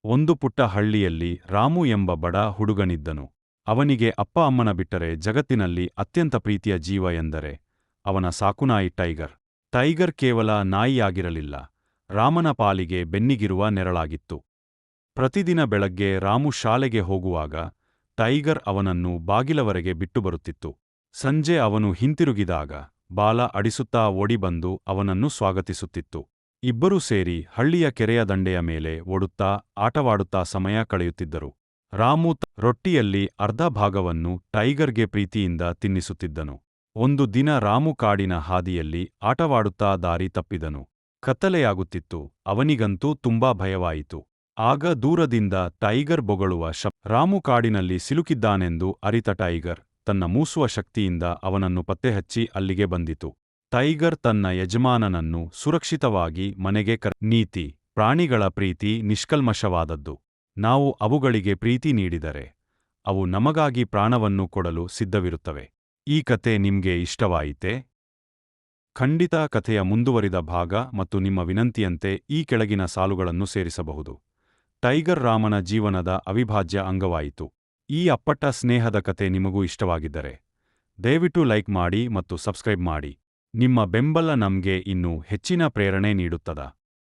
ಒಂದು ಪುಟ್ಟ ಹಳ್ಳಿಯಲ್ಲಿ ರಾಮು ಎಂಬ ಬಡ ಹುಡುಗನಿದ್ದನು. ಅವನಿಗೆ ಅಪ್ಪ ಅಮ್ಮನ ಬಿಟ್ಟರೆ ಜಗತ್ತಿನಲ್ಲಿ ಅತ್ಯಂತ ಪ್ರೀತಿಯ ಜೀವ ಎಂದರೆ ಅವನ ಸಾಕುನಾಯಿ ಟೈಗರ್. ಟೈಗರ್ ಕೇವಲ ನಾಯಿಯಾಗಿರಲಿಲ್ಲ, ರಾಮನ ಪಾಲಿಗೆ ಬೆನ್ನಿಗಿರುವ ನೆರಳಾಗಿತ್ತು. ಪ್ರತಿದಿನ ಬೆಳಗ್ಗೆ ರಾಮು ಶಾಲೆಗೆ ಹೋಗುವಾಗ ಟೈಗರ್ ಅವನನ್ನು ಬಾಗಿಲವರೆಗೆ ಬಿಟ್ಟು ಬರುತ್ತಿತ್ತು. ಸಂಜೆ ಅವನು ಹಿಂತಿರುಗಿದಾಗ ಬಾಲ ಅಡಿಸುತ್ತಾ ಓಡಿಬಂದು ಅವನನ್ನು ಸ್ವಾಗತಿಸುತ್ತಿತ್ತು. ಇಬ್ಬರೂ ಸೇರಿ ಹಳ್ಳಿಯ ಕೆರೆಯ ದಂಡೆಯ ಮೇಲೆ ಓಡುತ್ತಾ ಆಟವಾಡುತ್ತಾ ಸಮಯ ಕಳೆಯುತ್ತಿದ್ದರು. ರಾಮು ರೊಟ್ಟಿಯಲ್ಲಿ ಅರ್ಧ ಭಾಗವನ್ನು ಟೈಗರ್ಗೆ ಪ್ರೀತಿಯಿಂದ ತಿನ್ನಿಸುತ್ತಿದ್ದನು. ಒಂದು ದಿನ ರಾಮು ಕಾಡಿನ ಹಾದಿಯಲ್ಲಿ ಆಟವಾಡುತ್ತಾ ದಾರಿ ತಪ್ಪಿದನು. ಕತ್ತಲೆಯಾಗುತ್ತಿತ್ತು. ಅವನಿಗಂತೂ ತುಂಬಾ ಭಯವಾಯಿತು. ಆಗ ದೂರದಿಂದ ಟೈಗರ್ ಬೊಗಳುವ ರಾಮು ಕಾಡಿನಲ್ಲಿ ಸಿಲುಕಿದ್ದಾನೆಂದು ಅರಿತ ಟೈಗರ್ ತನ್ನ ಮೂಸುವ ಶಕ್ತಿಯಿಂದ ಅವನನ್ನು ಪತ್ತೆಹಚ್ಚಿ ಅಲ್ಲಿಗೆ ಬಂದಿತು. ಟೈಗರ್ ತನ್ನ ಯಜಮಾನನನ್ನು ಸುರಕ್ಷಿತವಾಗಿ ಮನೆಗೆ ನೀತಿ. ಪ್ರಾಣಿಗಳ ಪ್ರೀತಿ ನಿಷ್ಕಲ್ಮಶವಾದದ್ದು. ನಾವು ಅವುಗಳಿಗೆ ಪ್ರೀತಿ ನೀಡಿದರೆ ಅವು ನಮಗಾಗಿ ಪ್ರಾಣವನ್ನು ಕೊಡಲು ಸಿದ್ಧವಿರುತ್ತವೆ. ಈ ಕತೆ ನಿಮ್ಗೆ ಇಷ್ಟವಾಯಿತೇ? ಖಂಡಿತ ಕಥೆಯ ಮುಂದುವರಿದ ಭಾಗ ಮತ್ತು ನಿಮ್ಮ ವಿನಂತಿಯಂತೆ ಈ ಕೆಳಗಿನ ಸಾಲುಗಳನ್ನು ಸೇರಿಸಬಹುದು. ಟೈಗರ್ ರಾಮನ ಜೀವನದ ಅವಿಭಾಜ್ಯ ಅಂಗವಾಯಿತು. ಈ ಅಪ್ಪಟ ಸ್ನೇಹದ ಕತೆ ನಿಮಗೂ ಇಷ್ಟವಾಗಿದ್ದರೆ ದಯವಿಟ್ಟು ಲೈಕ್ ಮಾಡಿ ಮತ್ತು ಸಬ್ಸ್ಕ್ರೈಬ್ ಮಾಡಿ. ನಿಮ್ಮ ಬೆಂಬಲ ನಮ್ಗೆ ಇನ್ನೂ ಹೆಚ್ಚಿನ ಪ್ರೇರಣೆ ನೀಡುತ್ತದೆ.